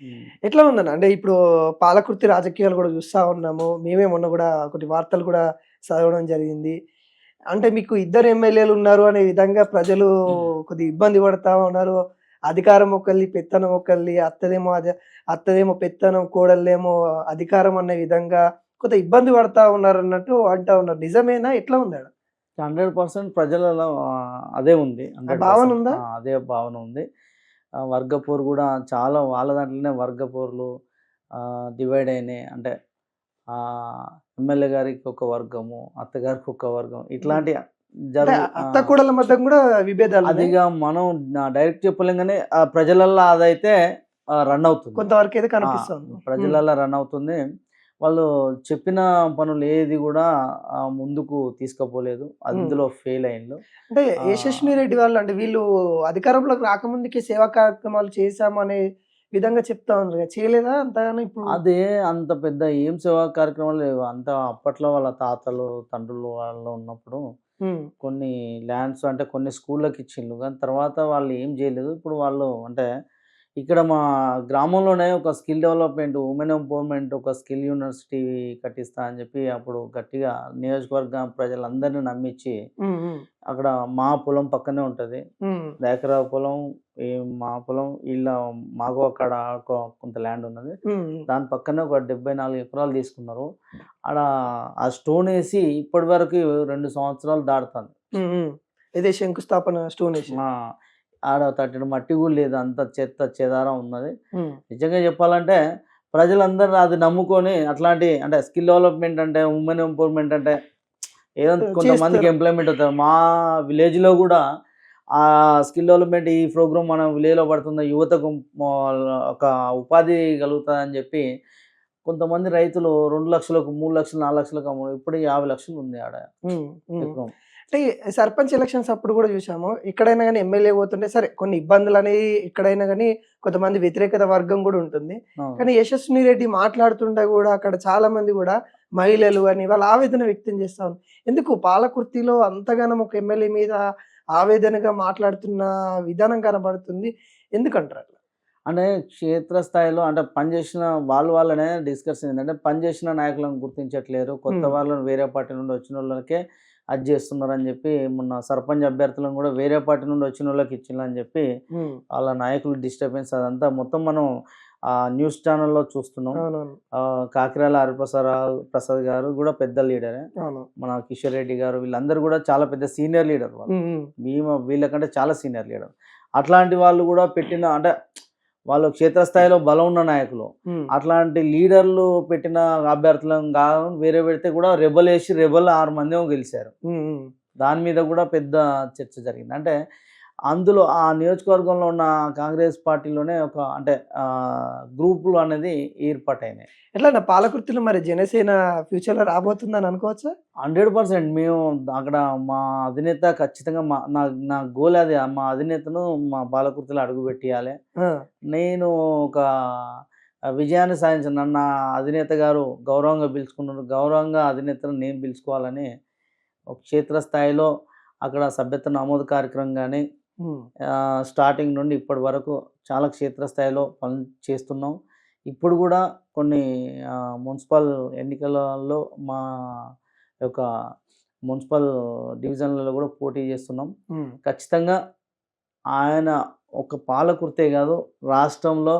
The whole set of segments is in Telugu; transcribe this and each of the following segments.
హ్మ్. ఎట్లా ఉందన్న? అంటే ఇప్పుడు పాలకుర్తి రాజకీయాలు గూడా చూస్తా ఉన్నాము. మేమే మొన్న గూడా కొన్ని వార్తలు కూడా చదవడం జరిగింది. అంటే మీకు ఇద్దరు ఎమ్మెల్యేలున్నారు అనే విధంగా ప్రజలు కొద్దిగా ఇబ్బంది పడతా ఉన్నారు. అధికారం ఒకళ్ళది, పెత్తనం ఒకళ్ళది. అత్తదేమో పెత్తనం, కోడళ్ళేమో అధికారం అనే విధంగా కొంత ఇబ్బంది పడతా ఉన్నారన్నట్టు అంటా ఉన్నారు. నిజమేనా? ఎట్లా ఉందాడ? 100% ప్రజలలో అదే ఉంది. ఆ భావన 100% ఉందా? అదే భావన ఉంది. వర్గ పోరు గూడా చాలా వాళ్ళ దాంట్లోనే వర్గ పోర్లు డివైడ్ అయినాయి. అంటే ఎమ్మెల్యే గారికి ఒక వర్గము, అత్తగారికి ఒక వర్గం హ్మ్. ఇట్లాంటి అంటే జరుగు అత్త, కోడళ్ళ మధ్య గూడా విభేదాలున్నాయి. అదిగా మనం డైరెక్ట్ చెప్పలేం గానీ ప్రజలల్లో అదైతే రన్ అవుతుంది. కొంతవరకైతే ఆ! కనిపిస్తుంది. హ్మ్. ప్రజలల్లో రన్ అవుతుంది. వాళ్ళు చెప్పిన పనులు ఏది గూడా ముందుకు తీసుకుపోలేదు. హ్మ్. అందులో ఫెయిల్ అయిండ్రు. అంటే ఆహ్, యశస్విని రెడ్డి వాళ్ళు అంటే వీళ్ళు అధికారంలోకి రాకముందుకే సేవా కార్యక్రమాలు చేశాము అనే విధంగా చెప్తా ఉన్నారు కదా! చేయలేదా అంతగానం ఇప్పుడు? అదే అంత పెద్ద ఏం సేవా కార్యక్రమాలు లేవు. అంతా అప్పట్లో వాళ్ళ తాతలు, తండ్రులు వాళ్ళు ఉన్నప్పుడు హ్మ్. కొన్ని ల్యాండ్స్ అంటే కొన్ని స్కూళ్ళకి ఇచ్చిండ్రు. కానీ తర్వాత వాళ్ళు ఏం జేయలేదు. ఇప్పుడు వాళ్ళు అంటే ఇక్కడ మా గ్రామంలోనే ఒక స్కిల్ డెవలప్‌మెంట్, ఉమెన్ ఎంపవర్‌మెంట్ ఒక స్కిల్ యూనివర్సిటీ కట్టిస్తా అని జెప్పి అప్పుడు గట్టిగా నియోజకవర్గ ప్రజలందరిని నమ్మిచ్చి హ్మ్. హ్మ్. అక్కడ మా పొలం పక్కనే ఉంటది. హ్మ్. ఎకరా పొలం ఈ మా పొలం మాకు అక్కడ కొంత ల్యాండ్ ఉన్నది. హ్మ్. హ్మ్. దాని పక్కనే ఒక 74 ఎకరాలు తీసుకున్నారు. ఆడ ఆ స్టోనేసి ఇప్పటి వరకు 2 సంవత్సరాలు దాటుతాంది. హ్మ్. హ్మ్. ఇదే శంకుస్థాపన స్టోనేసి. ఆ! ఆడ తట్టెడు మట్టి గూడా లేదు. అంతా చెత్త చెదారం ఉన్నది. హ్మ్. నిజంగా చెప్పాలంటే ప్రజలందరూ అది నమ్ముకొని అట్లాంటి అంటే స్కిల్ డెవలప్‌మెంట్ అంటే, ఉమెన్ ఎంపవర్‌మెంట్ అంటే ఏదో కొంతమందికి చేస్తారు. ఎంప్లాయ్‌మెంట్ అవుతారు. మా విలేజ్‌లో గూడా స్కిల్ డెవలప్‌మెంట్ ఈ ప్రోగ్రామ్ మన విలేజ్‌లో పడుతున్న యువతకు ఒక ఉపాధి కలుగుతదని జెప్పి కొంతమంది రైతులు 2,00,000కు, 3,00,000, 4,00,000కు ఇప్పుడు 50,00,000 ఉంది ఆడ హ్మ్. హ్మ్. ఎకరం. అంటే సర్పంచ్ ఎలక్షన్స్ అప్పుడు గూడా జూసాము. ఎక్కడైనా గాని ఎమ్మెల్యే పోతుంటే సరే కొన్ని ఇబ్బందులనేవి ఎక్కడైనా గాని కొంతమంది వ్యతిరేకత వర్గం గూడా ఉంటుంది. అవును. కానీ యశస్విని రెడ్డి మాట్లాడుతుంటే గూడా అక్కడ చాలా మంది గూడా మహిళలు అని వాళ్ళు ఆవేదన వ్యక్తం చేస్తా ఉన్నారు. ఎందుకు పాలకుర్తిలో అంతగానం ఒక ఎమ్మెల్యే మీద ఆవేదనగా మాట్లాడుతున్న విధానం కనబడుతుంది. ఎందుకంటారు అట్లా? అంటే క్షేత్రస్థాయిలో అంటే పనిచేసిన వాళ్ళనే డిస్కషన్ ఏందంటే, పనిచేసిన నాయకులను గుర్తించట్లేరు. కొత్త హ్మ్. వాళ్ళని వేరే పార్టీ నుండి వచ్చినోళ్ళకే అది జేస్తున్నారని జెప్పి, మొన్న సర్పంచ్ అభ్యర్థులను గూడా వేరే పార్టీ నుండి వచ్చినోళ్ళకి ఇచ్చిల్లని జెప్పి, హ్మ్. వాళ్ళ నాయకులు డిస్టర్బెన్స్ అదంతా మొత్తం మనం న్యూస్ ఛానెల్‌లో చూస్తున్నాం. అవునవును. కాకిరాల ప్రసాద్ గారు గూడా పెద్ద లీడరే. అవును. మన కిషోర్ రెడ్డి గారు వీళ్ళందరూ గూడా చాలా పెద్ద సీనియర్ లీడర్ వాళ్ళు. హ్మ్. హ్మ్. వీళ్ళకంటే చాలా సీనియర్ లీడర్. అట్లాంటి వాళ్ళు గూడా పెట్టిన అంటే వాళ్ళు క్షేత్రస్థాయిలో బలం ఉన్న నాయకులు. హ్మ్. అట్లాంటి లీడర్లు పెట్టిన అభ్యర్థులను వేరే పెడితే కూడా రెబెల్ 6 మందేమో గెలిసారు. హ్మ్. హ్మ్. దాని మీద గూడా పెద్ద చర్చ జరిగింది. అంటే అందులో ఆ నియోజకవర్గంలో ఉన్న కాంగ్రెస్ పార్టీలోనే ఒక అంటే గ్రూపులు అనేది ఏర్పాటయినాయి. ఎట్లన్నా పాలకుర్తిలో మరి జనసేన ఫ్యూచర్‌లో రాబోతుందని అనుకోవచ్చా? 100% మేము అక్కడ మా అధినేత ఖచ్చితంగా నా నా గోల్ అదే. మా అధినేతను మా పాలకుర్తిలో అడుగుబెట్టియాలె. ఆ! నేను ఒక విజయాన్ని సాధించాను. నన్ను అధినేత గారు గౌరవంగా పిలుచుకున్నారు. గౌరవంగా అధినేతను నేను పిలుచుకోవాలని ఒక క్షేత్రస్థాయిలో అక్కడ సభ్యత్వ నమోదు కార్యక్రమం గాని, హ్మ్. స్టార్టింగ్ నుండి ఇప్పటి వరకు చాలా క్షేత్రస్థాయిలో పనులు చేస్తున్నాం. ఇప్పుడు గూడా కొన్ని మున్సిపల్ ఎన్నికలలో మా యొక్క మున్సిపల్ డివిజన్‌లలో గూడా పోటీ చేస్తున్నాం. హ్మ్. ఖచ్చితంగా ఆయన ఒక పాలకుర్తే గాదు, రాష్ట్రంలో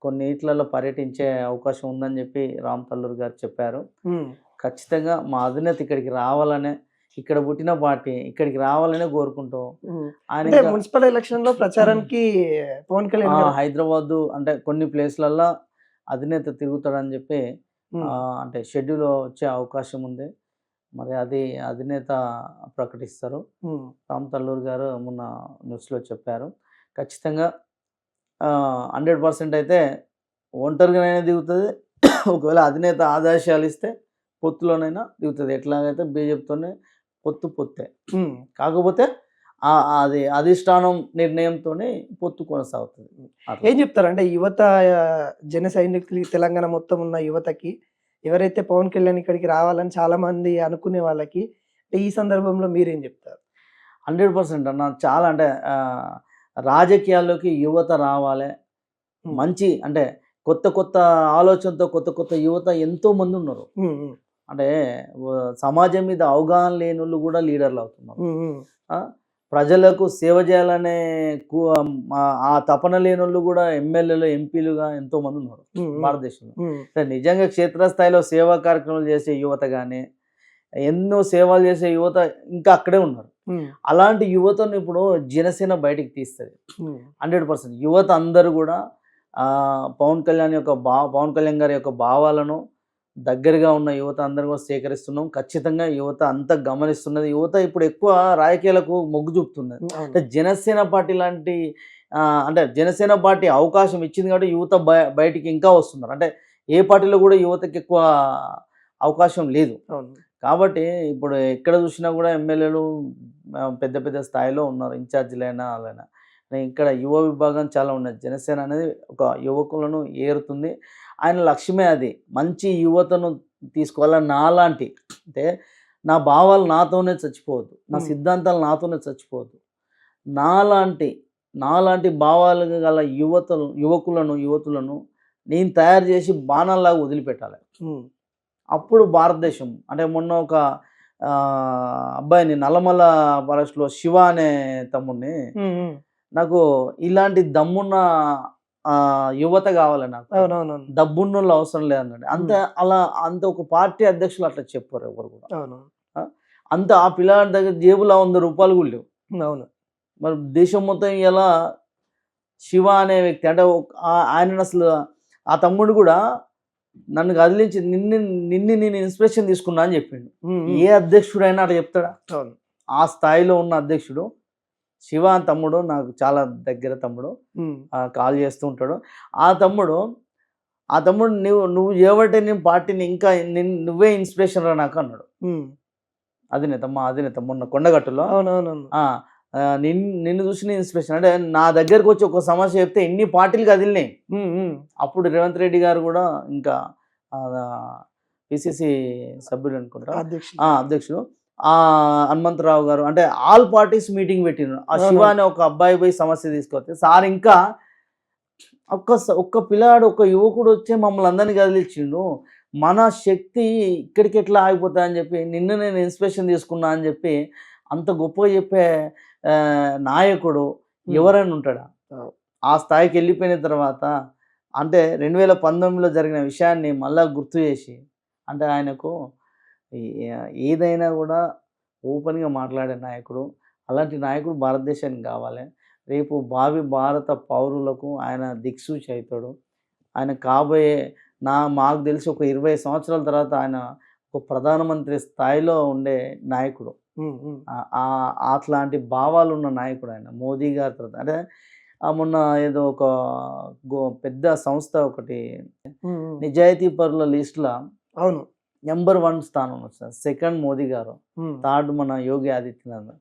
కొన్నిట్లలో పర్యటించే అవకాశం ఉందని జెప్పి రామ్ తల్లూరి గారు చెప్పారు. హ్మ్. ఖచ్చితంగా మా అధినేత ఇక్కడికి రావాలనే, ఇక్కడ పుట్టిన పార్టీ ఇక్కడికి రావాలనే కోరుకుంటూ హ్మ్. ఆయన అంటే ఇంకా మున్సిపల్ ఎలక్షన్‌లో ప్రచారానికి పవన్ కళ్యాణ్ గారు హైదరాబాదు అంటే కొన్ని ప్లేస్‌లల్ల అధినేత తిరుగుతాడని జెప్పి హ్మ్. అంటే షెడ్యూల్ వచ్చే అవకాశం ఉంది. మరి అది అధినేత ప్రకటిస్తారు. హ్మ్. రామ్ తల్లూరి గారు మొన్న న్యూస్‌లో చెప్పారు. ఖచ్చితంగా 100% అయితే ఒంటరిగానైనా దిగుతది. ఒకవేళ అధినేత ఆదేశాలిస్తే పొత్తులోనైనా దిగుతది. ఎట్లాగైతే బీజేపీతోనే పొత్తే. హ్మ్. కాకపోతే అది అధిష్టానం నిర్ణయంతోనే పొత్తు కొనసాగుతది. అట్లా. ఏం చెప్తారు? అంటే యువత జన సైనికులు తెలంగాణ మొత్తం ఉన్న యువతకి ఎవరైతే పవన్ కళ్యాణ్ ఇక్కడికి రావాలని చాలామంది అనుకునే వాళ్ళకి ఈ సందర్భంలో మీరేం చెప్తారు? 100% అన్న చాలా అంటే రాజకీయాల్లోకి యువత రావాలే. మంచి అంటే కొత్త కొత్త ఆలోచనతో కొత్త కొత్త యువత ఎంతో మంది ఉన్నారు. అంటే సమాజం మీద అవగాహన లేనోళ్ళు కూడా లీడర్లు అవుతున్నారు. ఆ! ప్రజలకు సేవ చేయాలనే ఆ తపన లేనోళ్ళు కూడా ఎమ్మెల్యేలు, ఎంపీలుగా ఎంతో మంది ఉన్నారు భారతదేశంలో. అంటే నిజంగా క్షేత్రస్థాయిలో సేవా కార్యక్రమాలు చేసే యువత గానీ, ఎన్నో సేవలు చేసే యువత ఇంకా అక్కడే ఉన్నారు. అలాంటి యువతను ఇప్పుడు జనసేన బయటికి తీస్తది. 100% యువత అందరూ కూడా పవన్ కళ్యాణ్ గారి యొక్క భావాలను దగ్గరగా ఉన్న యువత అందరూ కూడా సేకరిస్తున్నాం. ఖచ్చితంగా యువత అంతా గమనిస్తున్నది. యువత ఇప్పుడు ఎక్కువ రాజకీయాలకు మొగ్గు చూపుతున్నది. అంటే జనసేన పార్టీ లాంటి అంటే జనసేన పార్టీ అవకాశం ఇచ్చింది కాబట్టి యువత బయటికి ఇంకా వస్తున్నారు. అంటే ఏ పార్టీలో కూడా యువతకి ఎక్కువ అవకాశం లేదు. కాబట్టి ఇప్పుడు ఎక్కడ చూసినా కూడా ఎమ్మెల్యేలు పెద్ద పెద్ద స్థాయిలో ఉన్నారు. ఇన్ఛార్జీలైనా వాళ్ళైనా. ఇక్కడ యువ విభాగం చాలా ఉన్నది. జనసేన అనేది ఒక యువకులను ఏరుతుంది. ఆయన లక్ష్యమే అది. మంచి యువతను తీసుకోవాలని నాలాంటి అంటే నా భావాలు నాతోనే చచ్చిపోవద్దు. నా సిద్ధాంతాలు నాతోనే చచ్చిపోవద్దు. నాలాంటి భావాలు గల యువతులను నేను తయారు చేసి బాణాల్లాగా వదిలిపెట్టాలి. అప్పుడు భారతదేశం అంటే మొన్న ఒక అబ్బాయిని నల్లమల ఫారెస్ట్లో శివ అనే తమ్ముడిని నాకు ఇలాంటి దమ్మున్న యువత కావాలి నాకు. డబ్బున్నోళ్ళు అవసరం లేదన్నాడు. అంత ఒక పార్టీ అధ్యక్షులు అట్లా చెప్పారు ఎవరు కూడా. అంత ఆ పిల్లాడి దగ్గర జేబులో 100 రూపాయలు కూడా లేవు. మరి దేశం మొత్తం ఇలా శివ అనే వ్యక్తి అంటే ఆయన అసలు ఆ తమ్ముడు కూడా నన్ను కదిలించి నేను ఇన్స్పిరేషన్ తీసుకున్నా అని చెప్పిండు. ఏ అధ్యక్షుడైనా అట్లా చెప్తాడా? ఆ స్థాయిలో ఉన్న అధ్యక్షుడు శివ తమ్ముడు నాకు చాలా దగ్గర తమ్ముడు. కాల్ చేస్తూ ఉంటాడు. ఆ తమ్ముడు నువ్వు చేయబట్టే నేను పార్టీని ఇంకా నువ్వే ఇన్స్పిరేషన్ రా నాకు అన్నాడు. అధినేత మొన్న కొండగట్టులో నిన్ను చూసి ఇన్స్పిరేషన్ అంటే నా దగ్గరకు వచ్చి ఒక సమస్య చెప్తే ఎన్ని పార్టీలు కదిలినాయి. అప్పుడు రేవంత్ రెడ్డి గారు కూడా ఇంకా పిసిసి సభ్యులు అనుకుంటా అధ్యక్షుడు హనుమంతరావు గారు అంటే ఆల్ పార్టీస్ మీటింగ్ పెట్టినారు. ఆ శివ అనే ఒక అబ్బాయి పోయి సమస్య తీసుకొస్తే సార్ ఇంకా ఒక్క పిల్లాడు ఒక యువకుడు వచ్చే మమ్మల్ని అందరినీ కదిలిచ్చిండు. మన శక్తి ఇక్కడికి ఎట్లా ఆగిపోతాయని చెప్పి నిన్ను నేను ఇన్స్పిరేషన్ తీసుకున్నా అని చెప్పి అంత గొప్పగా చెప్పే నాయకుడు ఎవరైనా ఉంటాడా? ఆ స్థాయికి వెళ్ళిపోయిన తర్వాత అంటే 2019లో జరిగిన విషయాన్ని మళ్ళా గుర్తు చేసి అంటే ఆయనకు ఏదైనా కూడా ఓపెన్గా మాట్లాడే నాయకుడు. అలాంటి నాయకుడు భారతదేశానికి కావాలి. రేపు భారత పౌరులకు ఆయన దిక్సూచి అవుతాడు. ఆయన కాబోయే మాకు తెలిసి ఒక 20 సంవత్సరాల తర్వాత ఆయన ఒక ప్రధానమంత్రి స్థాయిలో ఉండే నాయకుడు. అట్లాంటి భావాలు ఉన్న నాయకుడు ఆయన. మోదీ గారి తర్వాత అంటే మొన్న ఏదో ఒక పెద్ద సంస్థ ఒకటి నిజాయితీ పరుల లిస్టులో నెంబర్ 1 స్థానం వచ్చింది. 2nd మోదీ గారు, 3rd మన యోగి ఆదిత్యనాథ్,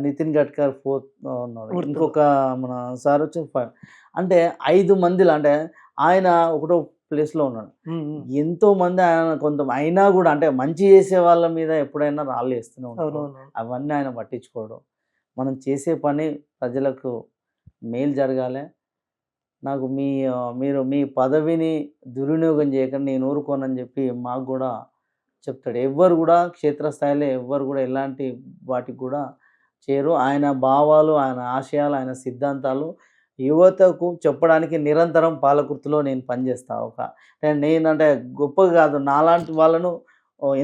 నితిన్ గడ్కర్ 4th ఉన్నారు. ఇంకొక మన సార్ వచ్చి 5. అంటే 5 మందిలో అంటే ఆయన ఒకటో ప్లేస్లో ఉన్నాడు. ఎంతో మంది ఆయన అయినా కూడా అంటే మంచి చేసే వాళ్ళ మీద ఎప్పుడైనా రాళ్ళు వేస్తూనే ఉంటారు. అవన్నీ ఆయన పట్టించుకోవడం. మనం చేసే పని ప్రజలకు మేలు జరగాలి. నాకు మీరు మీ పదవిని దుర్వినియోగం చేయకండి, నేను ఊరుకోనని చెప్పి మాకు కూడా చెప్తాడు. ఎవ్వరు కూడా క్షేత్రస్థాయిలో ఎవ్వరు కూడా ఎలాంటి వాటికి కూడా చేయరు. ఆయన భావాలు, ఆయన ఆశయాలు, ఆయన సిద్ధాంతాలు యువతకు చెప్పడానికి నిరంతరం పాలకుర్తిలో నేను పనిచేస్తా. నేనంటే గొప్పగా కాదు, నాలాంటి వాళ్ళను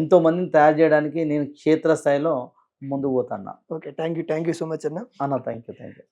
ఎంతోమందిని తయారు చేయడానికి నేను క్షేత్రస్థాయిలో ముందుకు పోతున్నా. Okay, thank you so much అన్న. Thank you.